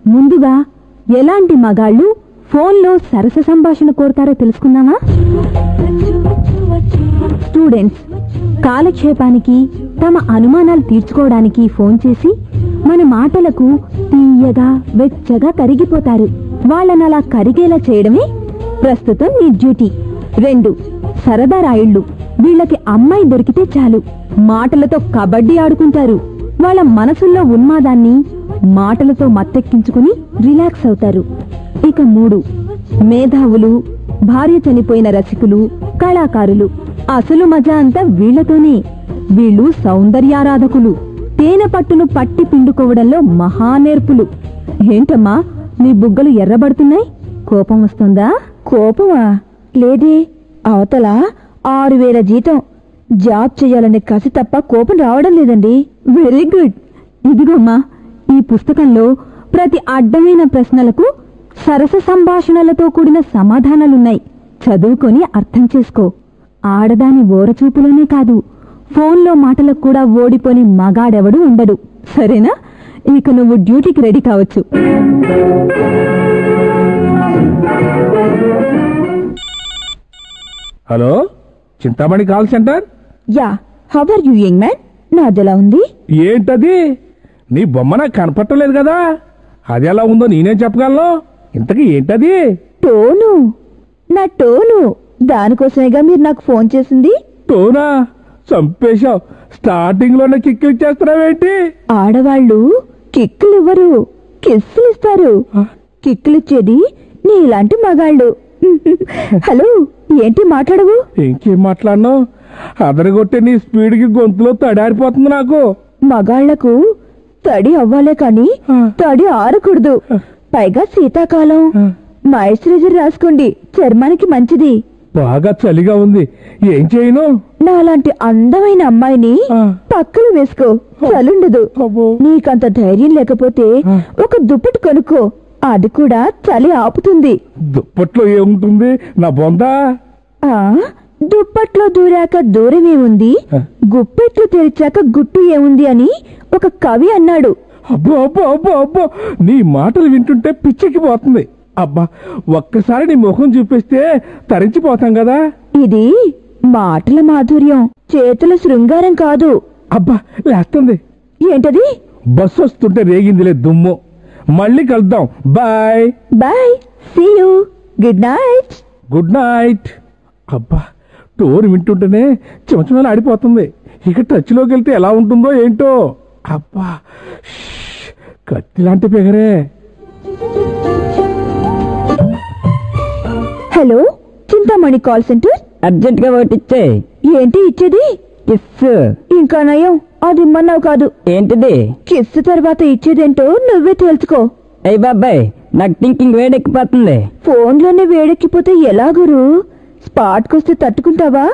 ముందుగా ఎలాంటి మగాళ్ళు ఫోన్లో సరస సంభాషణ కోరుతారో తెలుసుకుందామా? స్టూడెంట్స్ కాలక్షేపానికి, తమ అనుమానాలు తీర్చుకోవడానికి ఫోన్ చేసి మన మాటలకు తీయగా వెచ్చగా కరిగిపోతారు. వాళ్ళనలా కరిగేలా చేయడమే ప్రస్తుతం నీ డ్యూటీ. 2 సరదా రాయుళ్ళు. వీళ్ళకి అమ్మాయి దొరికితే చాలు, మాటలతో కబడ్డీ ఆడుకుంటారు. వాళ్ళ మనసుల్లో ఉన్మాదాన్ని మాటలతో మత్తెక్కించుకుని రిలాక్స్ అవుతారు. ఇక 3 మేధావులు, భార్య చనిపోయిన రసికులు, కళాకారులు. అసలు మజా అంతా వీళ్లతోనే. వీళ్ళు సౌందర్యారాధకులు, తేనె పట్టును పట్టి పిండుకోవడంలో మహానేర్పులు. ఏంటమ్మా నీ బుగ్గలు ఎర్రబడుతున్నాయి? కోపం వస్తుందా? కోపమా? లేదే. అవతల 6000 జీతం, జాబ్ చెయ్యాలనే కసి తప్ప కోపం రావడం లేదండి. Very good. ఇదిగోమ్మా, ఈ పుస్తకంలో ప్రతి అడ్డమైన ప్రశ్నలకు సరస సంభాషణలతో కూడిన సమాధానాలున్నాయి. చదువుకొని అర్థం చేసుకో. ఆడదాని ఓరచూపులోనే కాదు, ఫోన్లో మాటలకు కూడా ఓడిపోని మగాడెవడు ఉండడు. సరేనా? ఇక నువ్వు డ్యూటీకి రెడీ కావచ్చు. Hello, Chintamani call centre. Yeah, how are you young man? నాదెలా ఉంది? ఏంటది? నీ బొమ్మ నాకు కనపట్టలేదు కదా, అది ఎలా ఉందో నేనేం చెప్పగలను? ఇంతకీ ఏంటది? టోను, నా టోను. దానికోసమేగా మీరు నాకు ఫోన్ చేసింది. టోనా? చంపేశావు. స్టార్టింగ్ లోనే కిక్కు ఇచ్చేస్తున్నావేంటి? ఆడవాళ్ళు కిక్కులు ఇవ్వరు, కిస్సులు ఇస్తారు. కిక్కులిచ్చేది నీలాంటి మగాళ్ళు. హలో, ఏంటి మాట్లాడవు? ఇంకేం మాట్లాడను? అదరగొట్టే నీ స్పీడ్ కి గొంతులో తడారిపోతుంది నాకు. మగాళ్లకు తడి అవ్వాలే కాని తడి ఆరకూడదు. పైగా శీతాకాలం. మాయిశ్చరైజర్ రాసుకోండి, చర్మానికి మంచిది. బాగా చలిగా ఉంది, ఏం చేయను? నాలాంటి అందమైన అమ్మాయిని పక్కన వేసుకో, చలుండదు. నీకంత ధైర్యం లేకపోతే ఒక దుప్పటి కొనుక్కో, అది కూడా చలి ఆపుతుంది. దుప్పట్లో ఏముంటుంది నా బొందా? దుప్పట్లో దూరాక దూరమేముంది, గుప్పెట్లు తెరిచాక గుట్టు ఏముంది అని ఒక కవి అన్నాడు. అబ్బో అబ్బో అబ్బో అబ్బో, నీ మాటలు వింటుంటే పిచ్చెక్కిపోతుంది. అబ్బా, ఒక్కసారి నీ ముఖం చూపిస్తే తరించిపోతాం కదా. ఇది మాటల మాధుర్యం, చేతుల శృంగారం కాదు. అబ్బా, లేస్తుంది. ఏంటది? బస్సు వస్తుంటే రేగిందిలే దుమ్ము. మళ్ళీ కలుద్దాం. Bye bye, see you, good night. Good night. అబ్బా, టోర్ వింటుంటేనే చిమచిమలు ఆడిపోతుంది. ఇక టచ్లోకి వెళ్తే ఎలా ఉంటుందో ఏంటో. అబ్బా, కత్తిలాంటి పెగరే. Hello, Chintamani call centre. Urgent గా ఒకటి ఇచ్చే. ఏంటి ఇచ్చేది? కిస్. ఇంకా నయం, అది ఇమ్మన్నావు కాదు. ఏంటిది? కిస్ తర్వాత ఇచ్చేదేంటో నువ్వే తెలుసుకో. అయ్య బాబాయ్, నాకు థింకింగ్ వేడెక్కిపోతుంది. ఫోన్లోనే వేడెక్కిపోతే ఎలా గురు? స్పాట్కొస్తే తట్టుకుంటావా,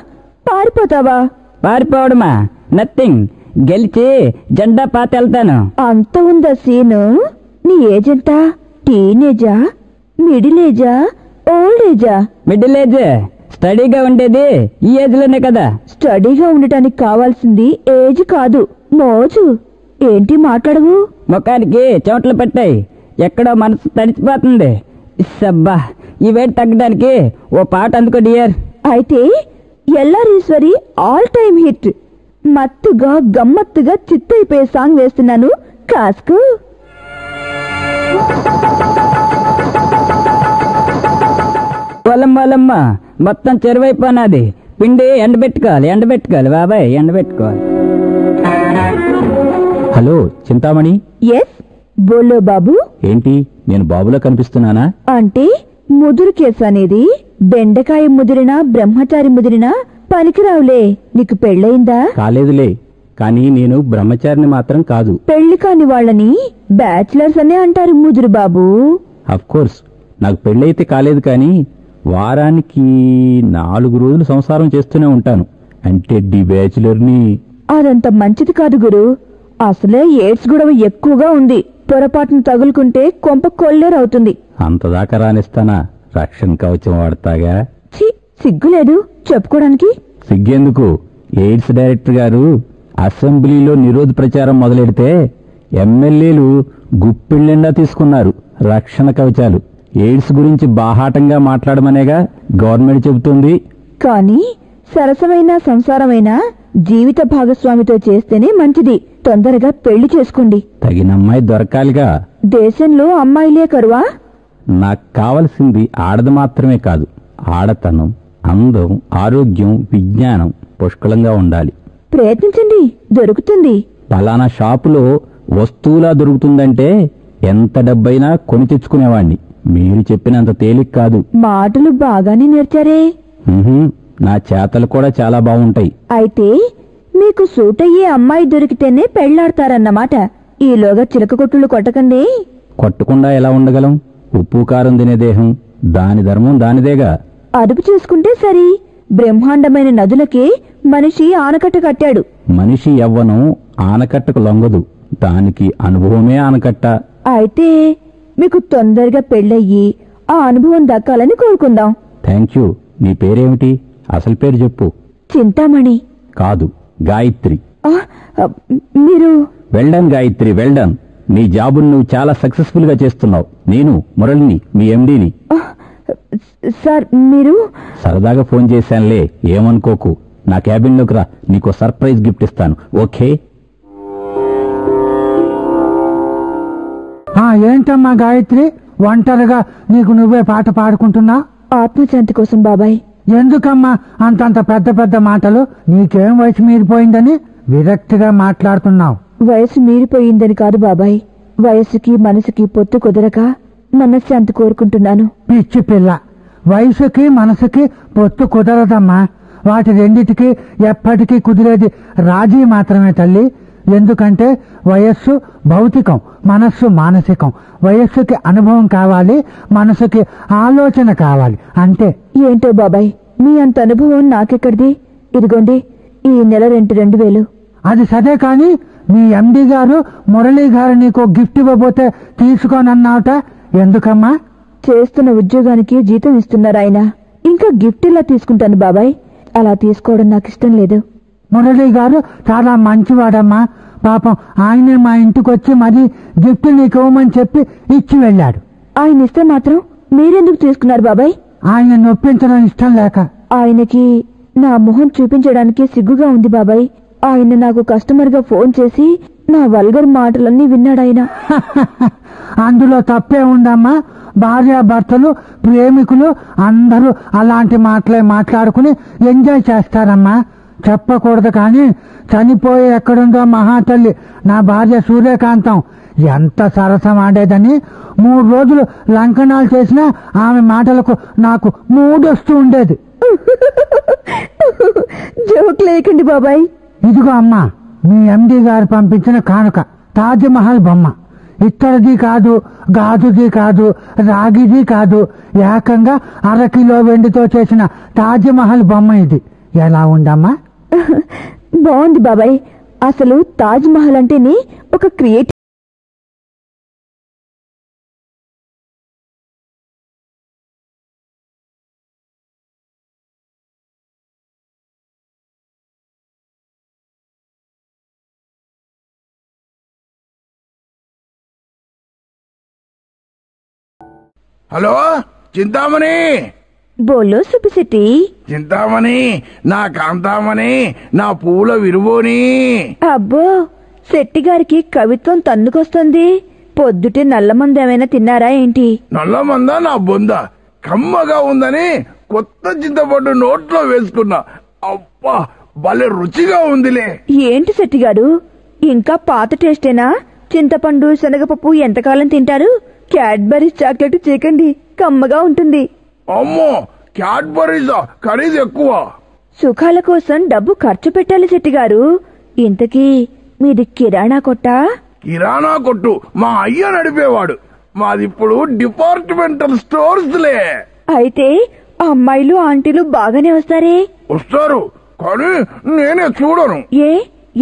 పారిపోతావా? పారిపోవడమా? నథింగ్. గెలిచి జెండా పాత వెళ్తాను. అంత ఉందా సీను? నీ ఏజ్ ఎంత? టీనేజా, మిడిల్ ఏజా, ఓల్డ్ ఏజా? Middle age. స్టడీగా ఉండేది ఈ ఏజ్ లోనే కదా. స్టడీగా ఉండటానికి కావాల్సింది ఏజ్ కాదు, మోజు. ఏంటి మాట్లాడవు? ముఖానికి చోట్లు పట్టాయి, ఎక్కడో మనసు తడిచిపోతుంది. ఇస్సబ్బా, ఈ వేడి తగ్గడానికి ఓ పాట అందుకో డియర్. అయితే ఎల్లారీశ్వరి ఆల్ టైమ్ హిట్, మత్తుగా గమ్మత్తుగా చిత్తైపోయే సాంగ్ వేస్తున్నాను, కాస్కు. పొలమ్మ మొత్తం చెరువైపోనాది. పిండి ఎండబెట్టుకోవాలి బాబాయ్, ఎండబెట్టుకోవాలి. హలో చింతామణి. ఎస్, బోలో బాబు. ఏంటి, నేను బాబులో కనిపిస్తున్నానా? అంటే ముదురు కేసు అనేది బెండకాయ ముదిరినా బ్రహ్మచారి ముదిరినా పనికిరావులే. నీకు పెళ్ళయిందా? కాలేదులే, కానీ నేను బ్రహ్మచారిని మాత్రం కాదు. పెళ్లి కాని వాళ్ళని బ్యాచిలర్స్ అనే అంటారు ముదురు బాబు. అఫ్ కోర్స్, నాకు పెళ్ళైతే కాలేదు, కానీ వారానికి 4 రోజులు సంసారం చేస్తూనే ఉంటాను. అంటే డి బ్యాచులర్ని. అదంత మంచిది కాదు గురు. అసలే ఎయిడ్స్ గొడవ ఎక్కువగా ఉంది. పొరపాటును తగులుకుంటే కొంప కొల్లేరవుతుంది. అంతదాకా రానిస్తానా? రక్షణ కవచం వాడతాగా. సిగ్గులేదు చెప్పుకోవడానికి? సిగ్గెందుకు? ఎయిడ్స్ డైరెక్టర్ గారు అసెంబ్లీలో నిరోధ ప్రచారం మొదలెడితే ఎమ్మెల్యేలు గుప్పిళ్ళెండా తీసుకున్నారు రక్షణ కవచాలు. ఎయిడ్స్ గురించి బాహాటంగా మాట్లాడమనేగా గవర్నమెంట్ చెబుతుంది. కానీ సరసమైన సంసారమైన జీవిత భాగస్వామితో చేస్తేనే మంచిది. తొందరగా పెళ్లి చేసుకోండి. తగిన అమ్మాయి దొరకాలిగా. దేశంలో అమ్మాయిలే కరువా? నాకు కావలసింది ఆడది మాత్రమే కాదు, ఆడతనం, అందం, ఆరోగ్యం, విజ్ఞానం పుష్కలంగా ఉండాలి. ప్రయత్నించండి, దొరుకుతుంది. పలానా షాపులో వస్తువులా దొరుకుతుందంటే ఎంత డబ్బైనా కొని తెచ్చుకునేవాణ్ణి. మీరు చెప్పినంత తేలిక కాదు. మాటలు బాగానే నేర్చారే. నా చేతలు కూడా చాలా బాగుంటాయి. అయితే మీకు సూట్ అయ్యే అమ్మాయి దొరికితేనే పెళ్లాడతారన్నమాట. ఈలోగా చిలక కొట్టులు కొట్టకండి. కొట్టకుండా ఎలా ఉండగలం? ఉప్పు కారం తినే దేహం, దాని ధర్మం దానిదేగా. అదుపు చేసుకుంటే సరి. బ్రహ్మాండమైన నదులకే మనిషి ఆనకట్ట కట్టాడు. మనిషి యవ్వనం ఆనకట్టకు లొంగదు, దానికి అనుభవమే ఆనకట్ట. అయితే మీకు తొందరగా పెళ్ళయ్యి ఆ అనుభవం దక్కాలని కోరుకుందాం. Thank you. నీ పేరేమిటి? అసలు పేరు చెప్పు. చింతామణి. కాదు, గాయత్రి. మీరు? Well done Gayatri, well done. నీ జాబును నువ్వు చాలా సక్సెస్ఫుల్ గా చేస్తున్నావు. నేను మురళిని, మీ ఎండీని. సార్ మీరు? సరదాగా ఫోన్ చేశానులే, ఏమనుకోకు. నా క్యాబిన్లోకి రా, నీకు సర్ప్రైజ్ గిఫ్ట్ ఇస్తాను. ఓకే? ఏంటమ్మా గాయత్రి, ఒంటరిగా నీకు నువ్వే పాట పాడుకుంటున్నా? ఆత్మశాంతి కోసం బాబాయ్. ఎందుకమ్మా అంతంత పెద్ద పెద్ద మాటలు? నీకేం వయసు మీరిపోయిందని విరక్తిగా మాట్లాడుతున్నావు? వయసు మీరిపోయిందని కాదు బాబాయ్, వయసుకి మనసుకి పొత్తు కుదరక మనశ్శాంతి కోరుకుంటున్నాను. పిచ్చి పిల్ల, వయసుకి మనసుకి పొత్తు కుదరదమ్మా. వాటి రెండిటికి ఎప్పటికీ కుదిరేది రాజీ మాత్రమే తల్లి. ఎందుకంటే వయస్సు భౌతికం, మనస్సు మానసికం. వయస్సుకి అనుభవం కావాలి, మనసుకి ఆలోచన కావాలి, అంతే. ఏంటో బాబాయ్, మీ అంత అనుభవం నాకెక్కడిది? ఇదిగోండి, ఈ నెల రెంట్ 2000. అది సరే కాని మీ ఎండి గారు మురళీ గారు నీకు గిఫ్ట్ ఇవ్వబోతే తీసుకోనన్నావుట, ఎందుకమ్మా? చేస్తున్న ఉద్యోగానికి జీతం ఇస్తున్నారు ఆయన. ఇంకా గిఫ్ట్ ఇలా తీసుకుంటాను బాబాయ్. అలా తీసుకోవడం నాకు ఇష్టం లేదు. మురళీ గారు చాలా మంచివాడమ్మా. పాపం ఆయనే మా ఇంటికొచ్చి మరీ గిఫ్ట్ నీకు ఇవ్వమని చెప్పి ఇచ్చి వెళ్ళాడు. ఆయన ఇస్తే మాత్రం మీరెందుకు తీసుకున్నారు బాబాయ్? ఆయన నొప్పించడం ఇష్టం లేక. ఆయనకి నా మొహం చూపించడానికి సిగ్గుగా ఉంది బాబాయ్. ఆయన నాకు కస్టమర్ గా ఫోన్ చేసి నా వల్గర్ మాటలన్నీ విన్నాడాయన. అందులో తప్పే ఉందమ్మా. భార్యాభర్తలు, ప్రేమికులు అందరూ అలాంటి మాటలే మాట్లాడుకుని ఎంజాయ్ చేస్తారమ్మా. చెప్పకూడదు కానీ చనిపోయే ఎక్కడుందో మహాతల్లి నా భార్య సూర్యకాంతం ఎంత సరసం ఆడేదని 3 రోజులు లంకనాలు చేసినా ఆమె మాటలకు నాకు మూడొస్తూ ఉండేది. జోక్ లేకండి బాబాయ్. ఇదిగో అమ్మా, మీ ఎండి గారు పంపించిన కానుక. తాజ్మహల్ బొమ్మ. ఇత్తడిది కాదు, గాజుది కాదు, రాగిది కాదు, ఏకంగా 1/2 కిలో వెండితో చేసిన తాజ్మహల్ బొమ్మ ఇది. ఎలా ఉందమ్మా? బాగుంది బాబాయ్. అసలు తాజ్ మహల్ అంటేనే ఒక క్రియేటివ్. హలో చింతామణి. బోలో సుబ్బిశెట్టి. చింతామణి, నా కాంతామణి, నా పూల విరువోని. అబ్బో, శెట్టి గారికి కవిత్వం తన్నుకొస్తుంది. పొద్దుటే నల్లమంది ఏమైనా తిన్నారా ఏంటి? నల్లమందా నా బొంద? కమ్మగా ఉందని కొత్త చింతపండు నోట్లో వేసుకున్నా. అబ్బా, భలే రుచిగా ఉందిలే. ఏంటి శెట్టి గారు, ఇంకా పాత టేస్టేనా? చింతపండు, శనగపప్పు ఎంతకాలం తింటారు? క్యాడ్బరీస్ చాక్లెట్ చీకండి, కమ్మగా ఉంటుంది. అమ్మో, క్యాడ్బరీసా? ఖరీదు ఎక్కువ. సుఖాల కోసం డబ్బు ఖర్చు పెట్టాలి శెట్టి గారు. ఇంతకీ మీది కిరాణా కొట్టా? కిరాణా కొట్టు మా అయ్య నడిపేవాడు. మాదిప్పుడు డిపార్ట్మెంటల్ స్టోర్స్లే. అయితే అమ్మాయిలు ఆంటీలు బాగానే వస్తారే? వస్తారు, కానీ నేనే చూడను. ఏ,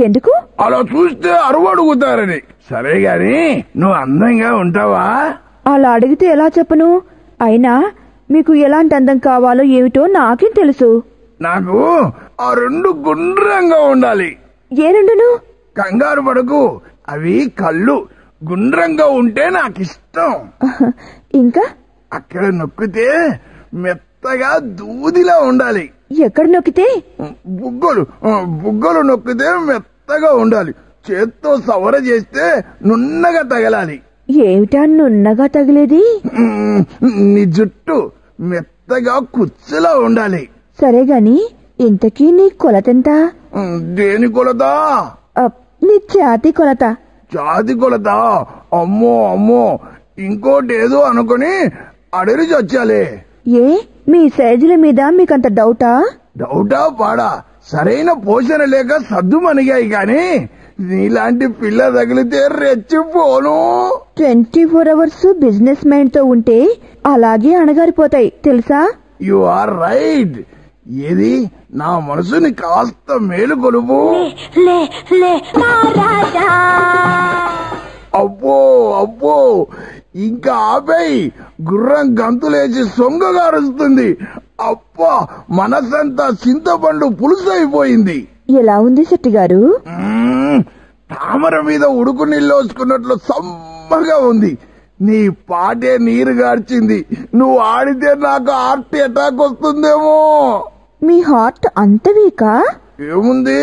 ఎందుకు? అలా చూస్తే అరువడుగుతారని. సరే గాని నువ్వు అందంగా ఉంటావా? అలా అడిగితే ఎలా చెప్పను? అయినా మీకు ఎలాంటి అందం కావాలో ఏమిటో నాకేం తెలుసు. నాకు ఆ 2 గుండ్రంగా ఉండాలి. ఏ 2ను? కంగారు పడకు, అవి కళ్ళు. గుండ్రంగా ఉంటే నాకిష్టం. ఇంకా అక్కడ నొక్కితే మెత్తగా దూదిలా ఉండాలి. ఎక్కడ నొక్కితే? బుగ్గలు నొక్కితే మెత్తగా ఉండాలి. చేత్తో సవర చేస్తే నున్నగా తగలాలి. ఏమిటా నున్నగా తగిలేది? నీ జుట్టు మెత్తగా కుచ్చులా ఉండాలి. సరే గాని ఇంతకీ నీ కొలతెంత? దేని కొలత? నీ ఛాతీ కొలత. ఛాతీ కొలత? అమ్మో అమ్మో, ఇంకోటి ఏదో అనుకుని అడిరి చచ్చాలే. ఏ మీ సైజుల మీద మీకంత డౌటా? డౌటా పాడా? సరైన పోషణ లేక సద్దు మనిగాయి కాని నీలాంటి పిల్ల తగిలితే రెచ్చిపోను. 24 hours బిజినెస్ మైండ్ తో ఉంటే అలాగే అణగారిపోతాయి తెలుసా? You are right. ఏది నా మనసుని కాస్త మేలు కొలుపు. అబ్బో అబ్బో, ఇంకా ఆపేయి. గుర్రం గంతులేసి సొంగగారుస్తుంది. అబ్బా, మనసంతా చింతపండు పులుసు అయిపోయింది. ఎలా ఉంది శెట్టి గారు? తామర మీద ఉడుకు నీళ్ళోసుకున్నట్లు సమ్మగా ఉంది. నీ పాటే నీరు గార్చింది. నువ్వు ఆడితే నాకు హార్ట్ అటాక్ వస్తుందేమో. మీ హార్ట్ అంత వీకా? ఏముంది,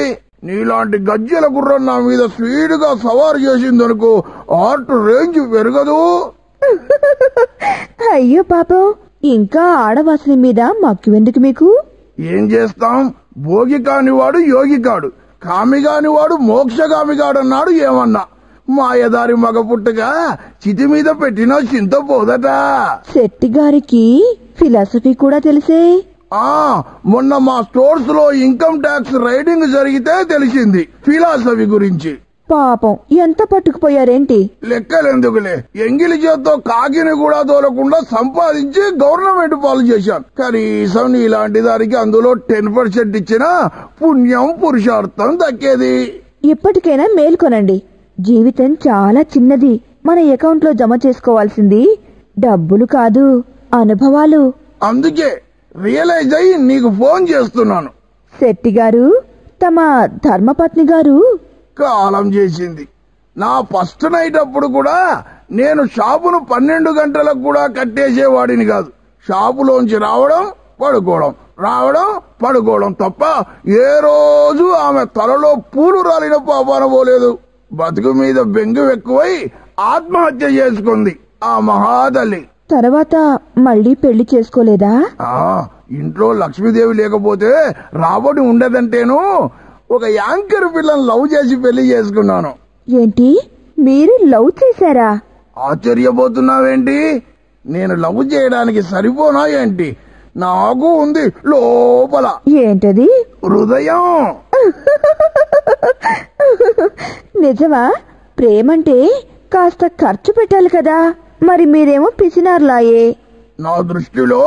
నీలాంటి గజ్జల గుర్రం నా మీద స్పీడ్ గా సవారు చేసిందనుకో హార్ట్ రేంజ్ పెరగదు. అయ్యో పాపం, ఇంకా ఆడవాసన మీద మక్కువెందుకు మీకు? ఏం చేస్తాం, భోగి కానివాడు యోగి కాడు, కామి కానివాడు మోక్షగామి కాడన్నాడు. ఏమన్నా మాయదారి మగ పుట్టగా చితి మీద పెట్టినా చింత పోదట. శెట్టి గారికి ఫిలాసఫీ కూడా తెలిసే. మొన్న మా స్టోర్స్ లో ఇన్కమ్ ట్యాక్స్ రైడింగ్ జరిగితే తెలిసింది ఫిలాసఫీ గురించి. పాపం ఎంత పట్టుకుపోయారేంటి? లెక్కలెందుకులే, ఎంగిలి చేత్తో కాకిని కూడా తోలకుండా సంపాదించి గవర్నమెంట్ పాలు చేశాను. కనీసం ఇలాంటి దానికి అందులో 10% ఇచ్చిన పుణ్యం పురుషార్థం దక్కేది. ఇప్పటికైనా మేల్కొనండి. జీవితం చాలా చిన్నది. మన అకౌంట్ లో జమ చేసుకోవాల్సింది డబ్బులు కాదు, అనుభవాలు. అందుకే రియలైజ్ అయ్యి నీకు ఫోన్ చేస్తున్నాను. శెట్టి గారు, తమ ధర్మపత్ని గారు కాలం చేసింది. నా ఫస్ట్ నైట్ అప్పుడు కూడా నేను షాపును 12 గంటలకు కూడా కట్టేసేవాడిని కాదు. షాపులోంచి రావడం పడుకోవడం, రావడం పడుకోవడం తప్ప ఏ రోజు ఆమె తలలో పూలు రాలిన పాపాన పోలేదు. బతుకు మీద బెంగు ఎక్కువై ఆత్మహత్య చేసుకుంది ఆ మహాతల్లి. తర్వాత మళ్ళీ పెళ్లి చేసుకోలేదా? ఇంట్లో లక్ష్మీదేవి లేకపోతే రాబడి ఉండదంటేను ఒక యాంకర్ పిల్లని లవ్ చేసి పెళ్లి చేసుకున్నాను. ఏంటి, మీరు లవ్ చేశారా? ఆశ్చర్యపోతున్నావేంటి? నేను లవ్ చేయడానికి సరిపోనా ఏంటి? నాకు ఉంది లోపల. ఏంటది? హృదయం. నిజమా? ప్రేమంటే కాస్త ఖర్చు పెట్టాలి కదా, మరి మీరేమో పిసినార్లాయే. నా దృష్టిలో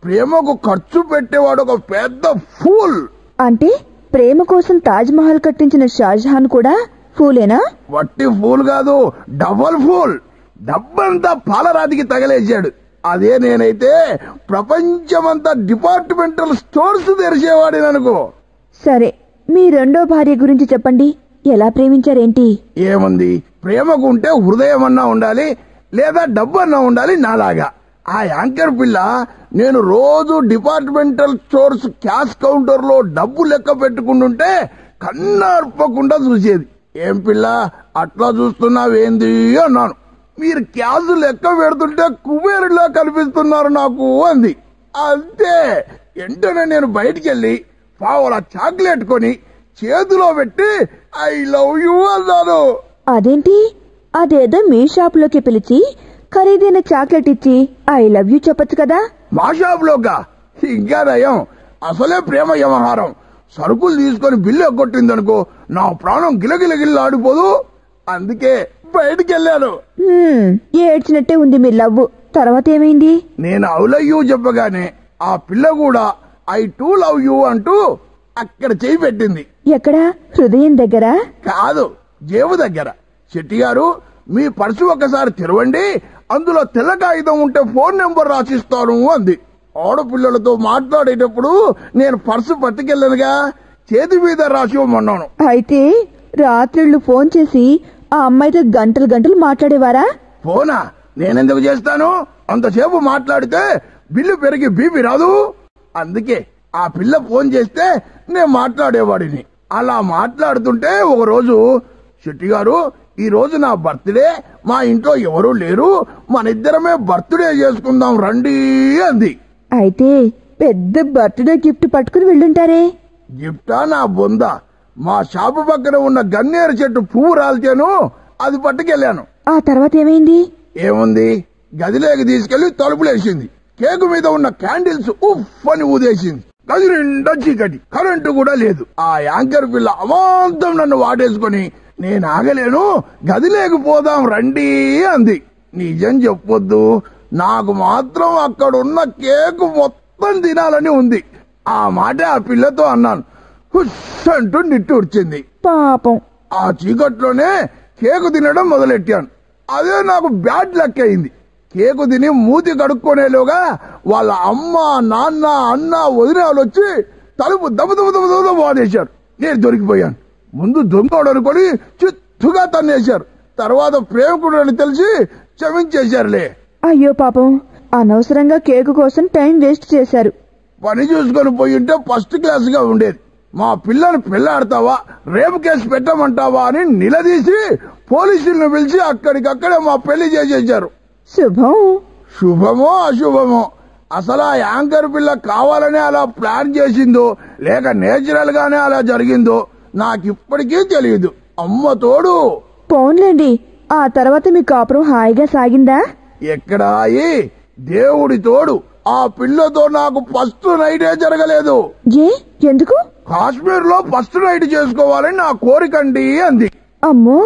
ప్రేమకు ఖర్చు పెట్టేవాడు ఒక పెద్ద ఫూల్. అంటే ప్రేమ కోసం తాజ్ మహల్ కట్టించిన షాజహాన్ కూడా ఫూలేనా? వట్టి ఫూల్ కాదు, డబల్ ఫూల్. డబ్బంతా పాలరాతికి తగలేశాడు. అదే నేనైతే ప్రపంచమంతా డిపార్ట్మెంటల్ స్టోర్స్ తెరిచేవాడిననుకో. సరే, మీ రెండో భార్య గురించి చెప్పండి. ఎలా ప్రేమించారేంటి? ఏముంది, ప్రేమకు ఉంటే హృదయం అన్నా ఉండాలి, లేదా డబ్బు అన్నా ఉండాలి. నాలాగా ఆ యాంకర్ పిల్ల నేను రోజు డిపార్ట్మెంటల్ స్టోర్స్ క్యాష్ కౌంటర్ లో డబ్బు లెక్క పెట్టుకుంటుంటే కన్నార్పకుండా చూసేది. ఏం పిల్ల అట్లా చూస్తున్నావేంది అన్నాను. మీరు క్యాష్ లెక్క పెడుతుంటే కుబేరులా కనిపిస్తున్నారు నాకు అంది. అంతే, వెంటనే నేను బయటికెళ్లి పావుల చాక్లెట్ కొని చేతిలో పెట్టి ఐ లవ్ యూ అన్నాను. అదేంటి, అదేదో మీ షాప్ లోకి పిలిచి ఖరీదైన చాక్లెట్ ఇచ్చి ఐ లవ్ యూ చెప్పొచ్చు కదా. మా షాప్ లోగా? ఇంకా నయం, అసలే ప్రేమ వ్యవహారం. సరుకులు తీసుకుని బిల్లు ఎగ్గొట్టిందనుకో నా ప్రాణం గిలగిలగిల్లా ఆడిపోదు. అందుకే బయటికెళ్లాను. ఏడ్చినట్టే ఉంది మీ లవ్. తర్వాత ఏమైంది? నేను ఐ లవ్ యూ చెప్పగానే ఆ పిల్ల కూడా ఐ టు లవ్ యూ అంటూ అక్కడ చేయి పెట్టింది. ఎక్కడ? హృదయం దగ్గర కాదు, జేబు దగ్గర. శెట్టి గారు, మీ పర్సు ఒకసారి తెరవండి, అందులో తెల్ల కాగితం ఉంటే ఫోన్ నెంబర్ రాసిస్తాను అంది. ఆడపిల్లలతో మాట్లాడేటప్పుడు నేను పర్సు పట్టుకెళ్ళనుగా, చేతి మీద రాసి ఇవ్వమన్నాను. అయితే రాత్రిళ్ళు ఫోన్ చేసి ఆ అమ్మాయితో గంటలు గంటలు మాట్లాడేవారా? ఫోనా నేనెందుకు చేస్తాను? అంతసేపు మాట్లాడితే బిల్లు పెరిగి బీపీ రాదు. అందుకే ఆ పిల్ల ఫోన్ చేస్తే నేను మాట్లాడేవాడిని. అలా మాట్లాడుతుంటే ఒకరోజు, శెట్టి గారు ఈ రోజు నా బర్త్డే, మా ఇంట్లో ఎవరూ లేరు, మన ఇద్దరమే బర్త్డే చేసుకుందాం రండి అంది. అయితే పెద్ద బర్త్డే గిఫ్ట్ పట్టుకుని వెళ్ళుంటారే. గిఫ్టా నా బొంద, మా షాపు పక్కన ఉన్న గన్నేరు చెట్టు పువ్వు రాల్చాను, అది పట్టుకెళ్లాను. ఆ తర్వాత ఏమైంది? ఏముంది, గదిలోకి తీసుకెళ్లి తలుపులేసింది. కేకు మీద ఉన్న క్యాండిల్స్ ఉఫ్ అని ఊదేసింది. గది నిండా చీకటి, కరెంటు కూడా లేదు. ఆ యాంకర్ పిల్ల అమాంతం నన్ను వాటేసుకుని, నేను ఆగలేను, గదిలోకి పోదాం రండి అంది. నిజం చెప్పొద్దు, నాకు మాత్రం అక్కడున్న కేకు మొత్తం తినాలని ఉంది. ఆ మాట ఆ పిల్లతో అన్నాను. హుష్ అంటూ నిట్టూర్చింది. పాపం. ఆ చీకట్లోనే కేకు తినడం మొదలెట్టాను. అదే నాకు బ్యాడ్ లక్ అయింది. కేకు తిని మూతి కడుక్కునేలోగా వాళ్ళ అమ్మ, నాన్న, అన్న, వదినాలు వచ్చి తలుపు దబదబదబదబ వాడేశారు. నేను దొరికిపోయాను. ముందు దొంగోడు అనుకొని చిత్తుగా తన్నేశారు. తర్వాత ప్రేమికుడు అని తెలిసి క్షమించేశారులే. అయ్యో పాపం, అనవసరంగా కేకు కోసం టైం వేస్ట్ చేశారు. పని చూసుకొని పోయింటే ఫస్ట్ క్లాస్ గా ఉండేది. మా పిల్లని పెళ్లాడతావా, రేపు కేసు పెట్టమంటావా అని నిలదీసి పోలీసులను పిలిచి అక్కడికక్కడే మా పెళ్లి చేసేశారు. శుభం. శుభమో అశుభమో, అసలు ఆ యాంకర్ పిల్ల కావాలనే అలా ప్లాన్ చేసిందో లేక నేచురల్ గానే అలా జరిగిందో నాకిప్పటికీ తెలియదు. అమ్మ తోడు. పోన్లేండి, ఆ తర్వాత మీ కాపురం హాయిగా సాగిందా? ఎక్కడా అయి, దేవుడి తోడు ఆ పిల్లతో నాకు ఫస్ట్ నైటే జరగలేదు. ఎందుకు? కాశ్మీర్ లో ఫస్ట్ నైట్ చేసుకోవాలని నా కోరికండి అంది. అమ్మో,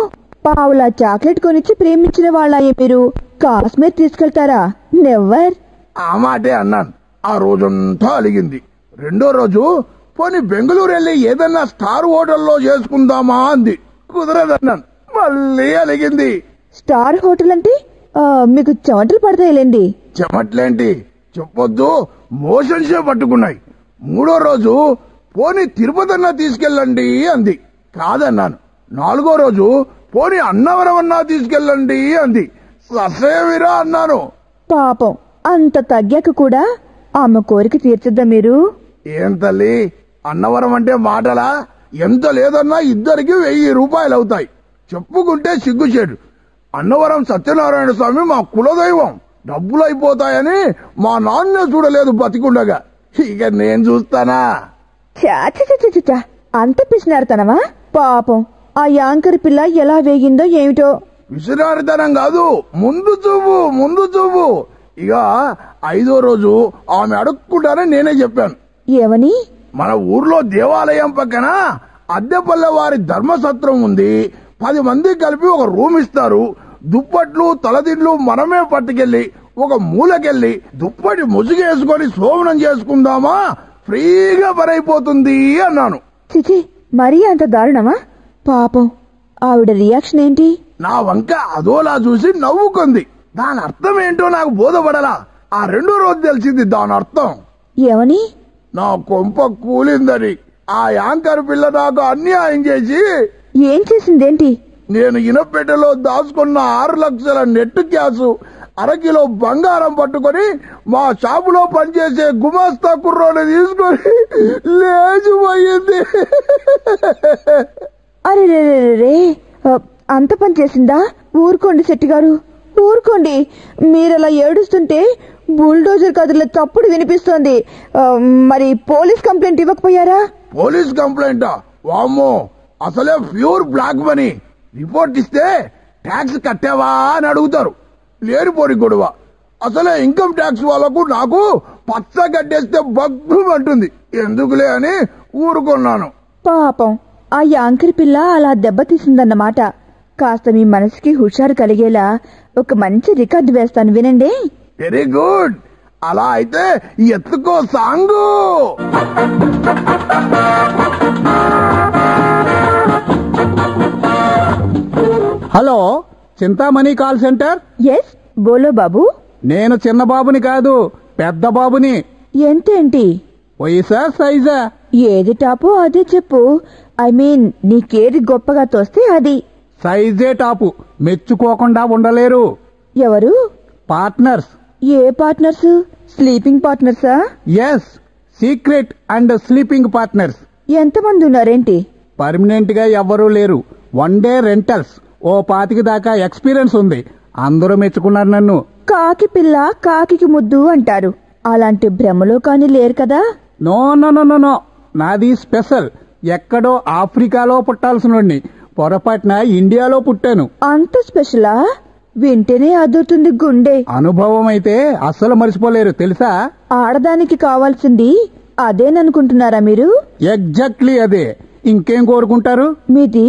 పావులా చాక్లెట్ కొనిచ్చి ప్రేమించిన వాళ్ళే మీరు కాశ్మీర్ తీసుకెళ్తారా? నెవర్. ఆ మాటే అన్నాను. ఆ రోజంతా అలిగింది. రెండో రోజు పోనీ బెంగళూరు వెళ్లి ఏదన్నా స్టార్ హోటల్లో చేసుకుందామా అంది. కుదరదన్నాను. మళ్ళీ అలిగింది. స్టార్ హోటల్ అంటే మీకు చెమటలు పడతాయిలేండి. చెమట్లేంటి చెప్పొద్దు, మోషన్సే పట్టుకున్నాయి. మూడో రోజు పోనీ తిరుపతన్నా తీసుకెళ్ళండి అంది. కాదన్నాను. నాలుగో రోజు పోనీ అన్నవరం అన్నా తీసుకెళ్ళండి అంది. ససేమిరా అన్నాను. పాపం, అంత తగ్గాక కూడా ఆమె కోరిక తీర్చిద్దా మీరు? ఏం తల్లి, అన్నవరం అంటే మాటలా? ఎంత లేదన్నా ఇద్దరికి 1000 రూపాయలు అవుతాయి. చెప్పుకుంటే సిగ్గుచేడు. అన్నవరం సత్యనారాయణ స్వామి మా కులదైవం. డబ్బులు అయిపోతాయని మా నాన్నే చూడలేదు బతికుండగా. ఇక నేను చూస్తానా? చాచా, అంత పిసినారుతనమా? పాపం, ఆ యాంకర్ పిల్ల ఎలా వేగిందో ఏమిటో. విసిరారితనం కాదు, ముందు చూపు. ఇక 5వ రోజు ఆమె అడుక్కుంటానని నేనే చెప్పాను. ఏమని? మన ఊర్లో దేవాలయం పక్కన అద్దెపల్లె వారి ధర్మసత్రం ఉంది. 10 మంది కలిపి ఒక రూమ్ ఇస్తారు. దుప్పట్లు, తలదిండ్లు మనమే పట్టుకెళ్లి ఒక మూలకెళ్లి దుప్పటి ముసుగేసుకొని శోభనం చేసుకుందామా, ఫ్రీగా పనైపోతుంది అన్నాను. చిచి, మరీ అంత దారుణమా? పాపం, ఆవిడ రియాక్షన్ ఏంటి? నా వంక అదోలా చూసి నవ్వుకుంది. దాని అర్థం ఏంటో నాకు బోధపడలా. ఆ రెండో రోజు తెలిసింది దాని అర్థం. ఏమని? నా కొంప కూలిందని. ఆ యాంకర్ పిల్ల నాకు అన్యాయం చేసి. ఏం చేసిందేంటి? నేను ఇనపెట్టెలో దాచుకున్న 6 లక్షల నెట్ క్యాష్, 1/2 కిలో బంగారం పట్టుకొని మా షాపులో పనిచేసే గుమాస్తా కుర్రోని తీసుకొని లేచిపోయింది. అరే, అంత పని చేసిందా? ఊరుకోండి శెట్టి గారు, ఊరుకోండి. మీరలా ఏడుస్తుంటే బుల్డోజర్ కదిలే తప్పుడు వినిపిస్తోంది. మరి పోలీస్ కంప్లైంట్ ఇవ్వకపోయారా? పోలీస్ కంప్లైంటా? వామ్మో, అసలే ప్యూర్ బ్లాక్ మనీ. రిపోర్ట్ ఇస్తే ట్యాక్స్ కట్టావా అని అడుగుతారు. లేనిపోని గొడవ. అసలే ఇన్కమ్ ట్యాక్స్ వాళ్ళకు నాకు పచ్చ కట్టేస్తే బగ్గుమంటుంది. ఎందుకులే అని ఊరుకున్నాను. పాపం, ఆ యాంకర్ పిల్ల అలా దెబ్బతీసిందన్నమాట. కాస్త మీ మనసుకి హుషారు కలిగేలా ఒక మంచి రికార్డు వేస్తాను, వినండి. Very good. అలా అయితే ఎత్తుకో song. Hello, Chintamani call centre. Yes, బోలో బాబు. నేను చిన్న బాబుని కాదు, పెద్ద బాబుని. ఎంతేంటి? వయసా సైజా? ఏది టాపో అదే చెప్పు. ఐ మీన్, నీకేది గొప్పగా తోస్తే అది. సైజే టాపు, మెచ్చుకోకుండా ఉండలేరు. ఎవరు? పార్ట్నర్స్. ఏ పార్ట్నర్స్? స్లీపింగ్ పార్ట్నర్సా? Yes, secret and sleeping partners. ఎంతమంది ఉన్నారేంటి? పర్మనెంట్ గా ఎవ్వరూ లేరు. 1 డే రెంటల్స్. ఓ 25 దాకా ఎక్స్పీరియన్స్ ఉంది. అందరూ మెచ్చుకున్నారు నన్ను. కాకి పిల్ల కాకి ముద్దు అంటారు. అలాంటి భ్రమలో కాని లేరు కదా? No no no no no, నాది స్పెషల్. ఎక్కడో ఆఫ్రికాలో పుట్టాల్సినోడిని పొరపాటున ఇండియాలో పుట్టాను. అంత స్పెషలా? వింటేనే అదురుతుంది గుండె. అనుభవం అయితే అస్సలు మర్చిపోలేరు తెలుసా. ఆడదానికి కావాల్సింది అదేననుకుంటున్నారా మీరు? ఎగ్జాక్ట్లీ అదే. ఇంకేం కోరుకుంటారు? మీది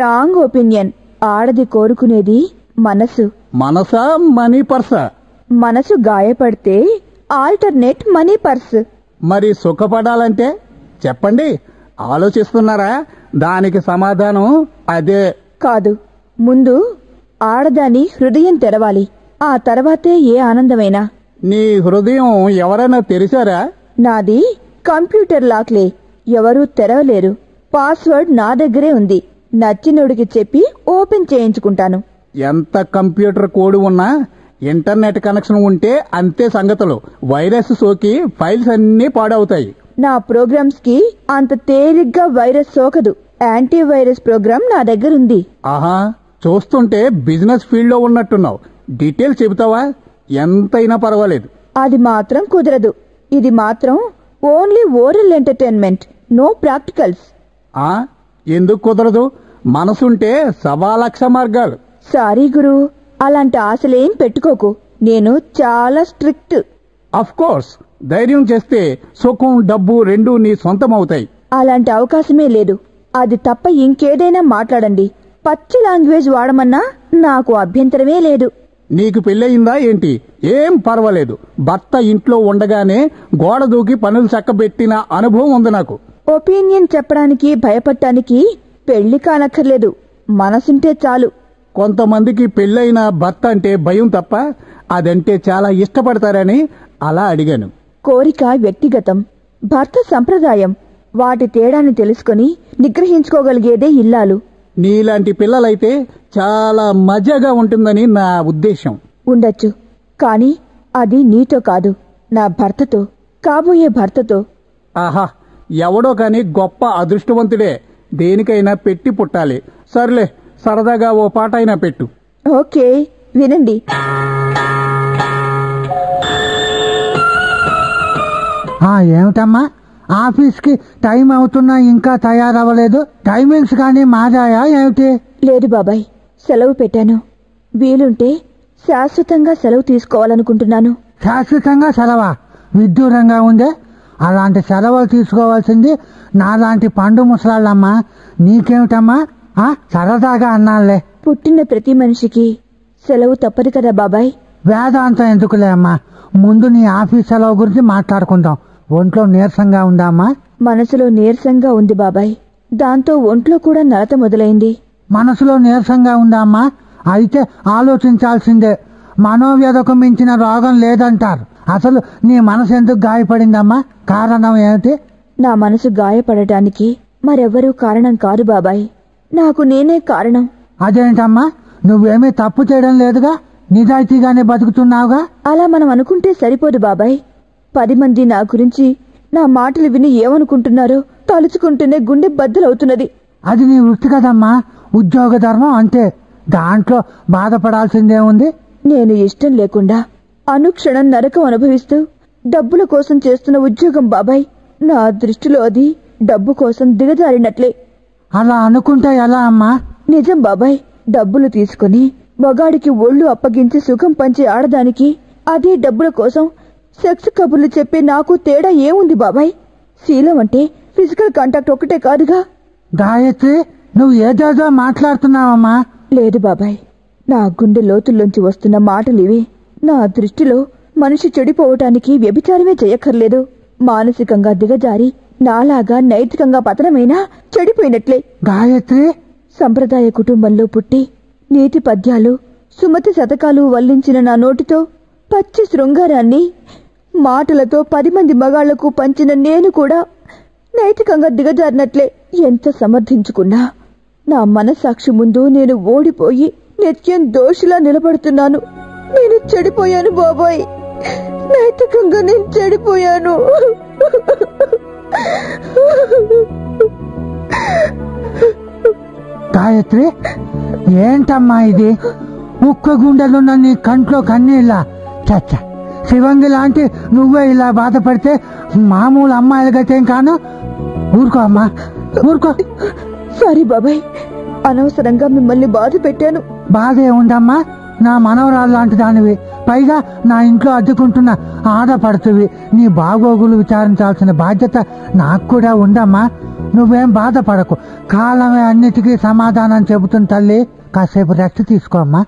రాంగ్ ఒపీనియన్. ఆడది కోరుకునేది మనసు. మనసా మనీ పర్సా? మనసు గాయపడితే ఆల్టర్నేట్ మనీ పర్స్. మరి సుఖపడాలంటే చెప్పండి. ఆలోచిస్తున్నారా? దానికి సమాధానం అదే. కాదు, ముందు ఆడదాని హృదయం తెరవాలి. ఆ తర్వాతే ఏ ఆనందమైనా. నీ హృదయం ఎవరైనా తెరిచారా? నాది కంప్యూటర్ లాక్లే, ఎవరూ తెరవలేరు. పాస్వర్డ్ నా దగ్గరే ఉంది. నచ్చినోడికి చెప్పి ఓపెన్ చేయించుకుంటాను. ఎంత కంప్యూటర్ కోడ్ ఉన్నా ఇంటర్నెట్ కనెక్షన్ ఉంటే అంతే సంగతులు. వైరస్ సోకి ఫైల్స్ అన్నీ పాడవుతాయి. నా ప్రోగ్రామ్స్ కి అంత తేలిగ్గా వైరస్ సోకదు. యాంటీవైరస్ ప్రోగ్రామ్ నా దగ్గరుంది. ఆహా, చూస్తుంటే బిజినెస్ ఫీల్డ్ లో ఉన్నట్టున్నావు. డీటెయిల్స్ చెబుతావా? ఎంతైనా పర్వాలేదు. అది మాత్రం కుదరదు. ఇది మాత్రం only oral entertainment, no practicals. ఎందుకు కుదరదు? మనసుంటే 1,00,000 మార్గాలు. సారీ గురు, అలాంటి ఆశలేం పెట్టుకోకు. నేను చాలా స్ట్రిక్ట్. అఫ్ కోర్స్, ధైర్యం చేస్తే సుఖం డబ్బు రెండూ నీ సొంతం అవుతాయి. అలాంటి అవకాశమే లేదు. అది తప్ప ఇంకేదైనా మాట్లాడండి. పచ్చి లాంగ్వేజ్ వాడమన్నా నాకు అభ్యంతరమే లేదు. నీకు పెళ్ళయిందా ఏంటి? ఏం పర్వాలేదు. భర్త ఇంట్లో ఉండగానే గోడ దూకి పనులు చక్కబెట్టిన అనుభవం ఉంది నాకు. ఒపీనియన్ చెప్పడానికి భయపడటానికి పెళ్లి కానక్కర్లేదు, మనసుంటే చాలు. కొంతమందికి పెళ్ళైన భర్త అంటే భయం తప్ప అదంటే చాలా ఇష్టపడతారని అలా అడిగాను. కోరిక వ్యక్తిగతం, భర్త సంప్రదాయం. వాటి తేడాన్ని తెలుసుకుని నిగ్రహించుకోగలిగేదే ఇల్లాలు. నీలాంటి పిల్లలైతే చాలా మజాగా ఉంటుందని నా ఉద్దేశం. ఉండొచ్చు, కాని అది నీతో కాదు, నా భర్తతో, కాబోయే భర్తతో. ఆహా, ఎవడో కాని గొప్ప అదృష్టవంతుడే. దేనికైనా పెట్టి పుట్టాలి. సర్లే, సరదాగా ఓ పాట అయినా పెట్టు. ఓకే, వినండి. ఏమిటమ్మా, ఆఫీస్కి టైం అవుతున్నా ఇంకా తయారవ్వలేదు? టైమింగ్స్ కానీ మారాయా ఏమిటి? లేదు బాబాయ్, సెలవు పెట్టాను. వీలుంటే శాశ్వతంగా సెలవు తీసుకోవాలనుకుంటున్నాను. శాశ్వతంగా సెలవా? విడ్డూరంగా ఉందే. అలాంటి సెలవులు తీసుకోవాల్సింది నాలాంటి పండు ముసలాళ్ళమ్మా. నీకేమిటమ్మా? సరదాగా అన్నాళ్లే. పుట్టిన ప్రతి మనిషికి సెలవు తప్పదు కదా బాబాయ్. వేదాంతం ఎందుకులే అమ్మా, ముందు నీ ఆఫీస్ సెలవు గురించి మాట్లాడుకుందాం. ఒంట్లో నీరసంగా ఉందామా? మనసులో నీరసంగా ఉంది బాబాయ్. దాంతో ఒంట్లో కూడా నలత మొదలైంది. మనసులో నీరసంగా ఉందామా? అయితే ఆలోచించాల్సిందే. మనోవ్యధకు మించిన రోగం లేదంటారు. అసలు నీ మనసు ఎందుకు గాయపడిందమ్మా? కారణం ఏమిటి? నా మనసు గాయపడటానికి మరెవ్వరూ కారణం కాదు బాబాయ్, నాకు నేనే కారణం. అదేంటమ్మా, నువ్వేమీ తప్పు చేయడం లేదుగా, నిజాయితీగానే బతుకుతున్నావుగా. అలా మనం అనుకుంటే సరిపోదు బాబాయ్. 10 మంది నా గురించి నా మాటలు విని ఏమనుకుంటున్నారో తలుచుకుంటూనే గుండె బద్దలవుతున్నది. అది నీ వృత్తి కదమ్మా, ఉద్యోగ ధర్మం అంతే. దాంట్లో బాధపడాల్సిందే ఉంది. నేను ఇష్టం లేకుండా అనుక్షణం నరకం అనుభవిస్తూ డబ్బుల కోసం చేస్తున్న ఉద్యోగం బాబాయ్. నా దృష్టిలో అది డబ్బు కోసం దిగజారినట్లే. అలా అనుకుంటే ఎలా అమ్మా? నిజం బాబాయ్. డబ్బులు తీసుకుని మగాడికి ఒళ్ళు అప్పగించి సుఖం పంచే ఆడదానికి అదే డబ్బుల కోసం సెక్స్ కబుర్లు చెప్పే నాకు తేడా ఏముంది బాబాయ్? శీలం అంటే ఫిజికల్ కాంటాక్ట్ ఒకటే కాదుగా. గాయత్రి, నువ్వు ఏదేదో మాట్లాడుతున్నావమ్మా. లేదు బాబాయ్, నా గుండె లోతుల్లోంచి వస్తున్న మాటలివి. నా దృష్టిలో మనిషి చెడిపోవటానికి వ్యభిచారమే చేయక్కర్లేదు. మానసికంగా దిగజారి నాలాగా నైతికంగా పతనమైనా చెడిపోయినట్లే. గాయత్రి, సంప్రదాయ కుటుంబంలో పుట్టి నీతి పద్యాలు సుమతి శతకాలు వల్లించిన నా నోటితో పచ్చి శృంగారాన్ని మాటలతో 10 మంది మగాళ్లకు పంచిన నేను కూడా నైతికంగా దిగజారినట్లే. ఎంత సమర్థించుకున్నా నా మనస్సాక్షి ముందు నేను ఓడిపోయి నిత్యం దోషిలా నిలబడుతున్నాను. నేను చెడిపోయాను బాబాయ్, నైతికంగా నేను చెడిపోయాను. గాయత్రి, ఏంటమ్మా ఇది? ఉక్క గుండెలున్న నీ కంట్లో కన్నీళ్ళ? చచ్చ, శివంగి లాంటి నువ్వే ఇలా బాధపడితే మామూలు అమ్మాయిల గతేం కాను. ఊరుకో అమ్మా, ఊరుకో. సారీ బాబాయ్, అనవసరంగా మిమ్మల్ని బాధ పెట్టాను. బాధే ఉందమ్మా, నా మనవరాలు లాంటి దానివి, పైగా నా ఇంట్లో అడ్డుకుంటున్న ఆడపడుతువి. నీ బాగోగులు విచారించాల్సిన బాధ్యత నాకు కూడా ఉందమ్మా. నువ్వేం బాధపడకు, కాలమే అన్నిటికీ సమాధానం చెబుతుంది తల్లి. కాసేపు రెస్ట్ తీసుకోమ్మా.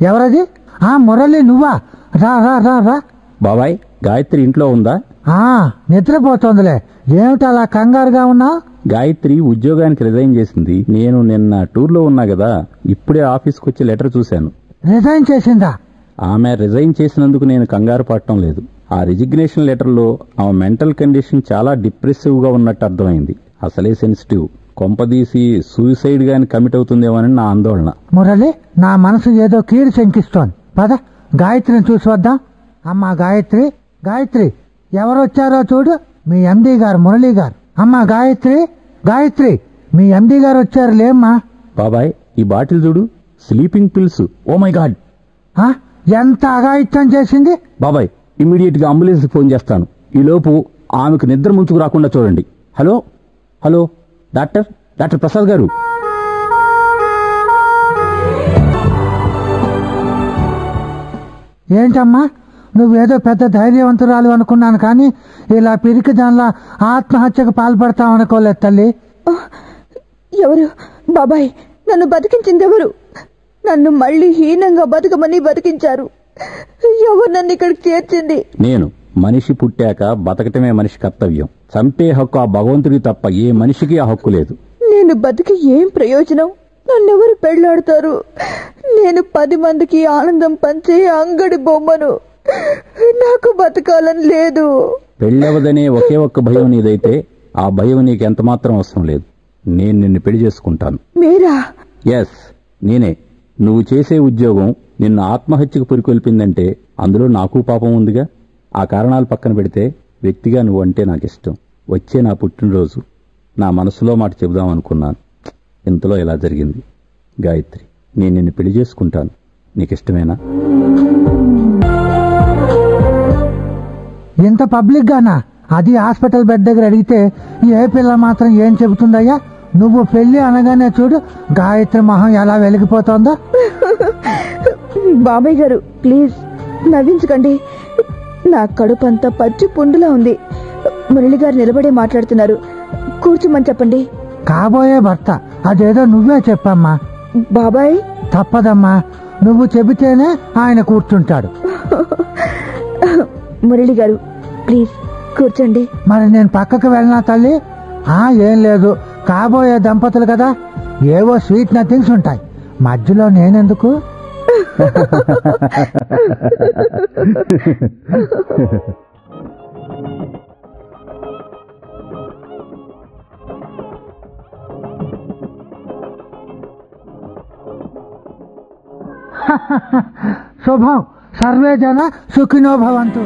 ఎవరది? మురళి, నువ్వా? రా రా రా రా. బాబాయ్, గాయత్రి ఇంట్లో ఉందా? నిద్రపోతోందిలే. ఏమిటి అలా కంగారుగా ఉన్నావు? గాయత్రి ఉద్యోగానికి రిజైన్ చేసింది. నేను నిన్న టూర్లో ఉన్నా కదా, ఇప్పుడే ఆఫీస్కి వచ్చి లెటర్ చూశాను. రిజైన్ చేసిందా? ఆమె రిజైన్ చేసినందుకు నేను కంగారు పడటం లేదు. ఆ రిజిగ్నేషన్ లెటర్లో ఆమె మెంటల్ కండిషన్ చాలా డిప్రెసివ్ గా ఉన్నట్టు అర్థమైంది. అసలే సెన్సిటివ్. కొంపదీసి సూసైడ్ గాని కమిట్ అవుతుందేమోనని నా ఆందోళన. మురళి, నా మనసు ఏదో కీడు శంకిస్తోంది. పద, గాయత్రిని చూసి వద్దాం. అమ్మా గాయత్రి, గాయత్రి, ఎవరొచ్చారో చూడు. మీ ఎండి గారు, మురళి గారు. అమ్మా గాయత్రి, గాయత్రి, మీ ఎండి గారు వచ్చారు లేమ్మా. బాబాయ్, ఈ బాటిల్ చూడు, sleeping pills. Oh my God, ఎంత అఘాయిత్యం చేసింది. బాబాయ్, ఇమ్మీడియట్ గా అంబులెన్స్ ఫోన్ చేస్తాను. ఈ లోపు ఆమెకు నిద్ర ముంచుకు రాకుండా చూడండి. హలో హలో, డాక్టర్ ప్రసాద్ గారు. ఏంటమ్మా, నువ్వేదో పెద్ద ధైర్యవంతురాలు అనుకున్నాను, కానీ ఇలా పిరికి దానిలా ఆత్మహత్యకు పాల్పడతావనుకోలేదు తల్లి. ఎవరు బాబాయ్? నన్ను బతికించిందెవరు? నన్ను మళ్ళీ హీనంగా బతకమని బతికించారు. ఎవరు నన్ను ఇక్కడికి చేర్చింది? నేను. మనిషి పుట్టాక బతకటమే మనిషి కర్తవ్యం. చంపే హక్కు ఆ భగవంతుడికి తప్ప ఏ మనిషికి ఆ హక్కు లేదు. నేను బతికి ఏం ప్రయోజనం? నన్నెవరు పెళ్లాడతారు? నేను 10 మందికి ఆనందం పంచే అంగడి బొమ్మను. నాకు బతకాలని లేదు. పెళ్ళవదనే ఒకే ఒక్క భయం నీదైతే ఆ భయం నీకు ఎంత మాత్రం అవసరం లేదు. నేను నిన్ను పెళ్లి చేసుకుంటాను. మీరా? ఎస్, నేనే. నువ్వు చేసే ఉద్యోగం నిన్ను ఆత్మహత్యకు పురికొల్పిందంటే అందులో నాకు పాపం ఉందిగా. ఆ కారణాలు పక్కన పెడితే వ్యక్తిగా నువ్వంటే నాకిష్టం. వచ్చే నా పుట్టినరోజు నా మనసులో మాట చెబుదామనుకున్నాను. ఇంతలో ఇలా జరిగింది. గాయత్రి, నేను నిన్ను పెళ్లి చేసుకుంటాను. నీకిష్టమేనా? ఇంత పబ్లిక్ గానా? అది హాస్పిటల్ బెడ్ దగ్గర అడిగితే ఏ పిల్ల మాత్రం ఏం చెబుతుందయ్యా? నువ్వు పెళ్లి అనగానే చూడు గాయత్రి మొహం ఎలా వెలిగిపోతోందో. బాబాయ్ గారు, ప్లీజ్ నవ్వించకండి. నా కడుపంతా పచ్చి పుండులా ఉంది. మురళి గారు నిలబడే మాట్లాడుతున్నారు. కూర్చోమని చెప్పండి. కాబోయే భర్త, అదేదో నువ్వే చెప్పమ్మా. బాబాయ్, తప్పదమ్మా, నువ్వు చెబితేనే ఆయన కూర్చుంటాడు. మురళి గారు, ప్లీజ్ కూర్చోండి. మరి నేను పక్కకు వెళ్ళనా తల్లి? ఏం లేదు, కాబోయే దంపతులు కదా, ఏవో స్వీట్ నథింగ్స్ ఉంటాయి, మధ్యలో నేనెందుకు? శుభం, సర్వే జన సుఖినో భవంతు.